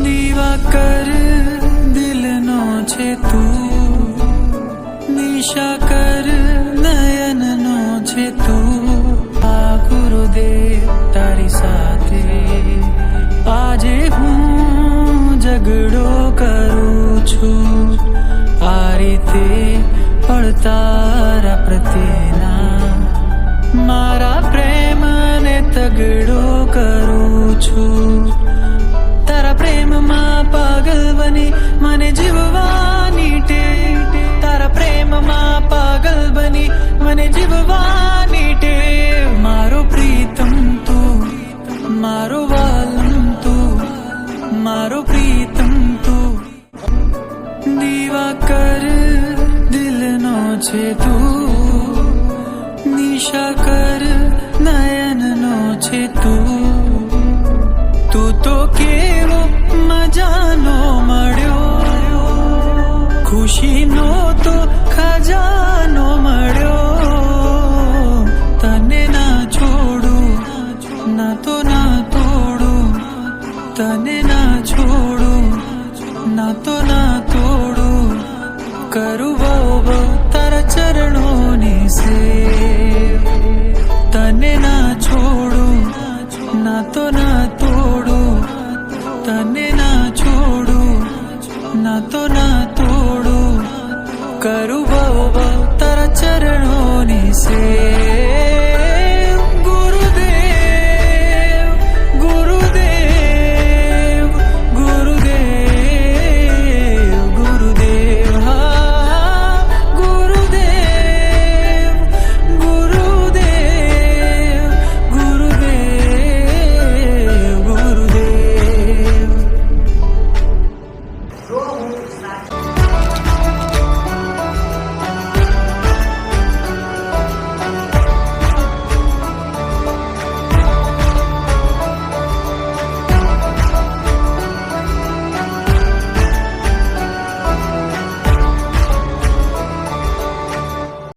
દિવાકર દિલનો છે તું, નિશાકર નયનનો છે તું. આ ગુરુદેવ તારી સાથે આજે હું ઝઘડો કરું છું. આ રીતે પડતારા પ્રત્યેના મારા પ્રેમને તગડો કરું છું. તારા પ્રેમમાં પાગલ બની મને જીવવાની ટેવ, તારા પ્રેમમાં પાગલ બની મને જીવવાની ટેવ. મારો પ્રીતમ તું, મારો વાલમ તું, મારો પ્રીતમ તું. દિવાકર દિલનો છે તું, નિશાકર નયનનો છે તું. તું તો કેવો મજાનો મળ્યો, ખુશીનો તો ખજાનો મળ્યો. તને ના છોડું, ના તો ના તોડું, તને ના છોડું, ના તો ના તોડું. કરું બહુ તારા ચરણોની સેવ, તને ના છોડું, ના તો ના તોડું, તને ના છોડું, ના તો ના તોડું. કરું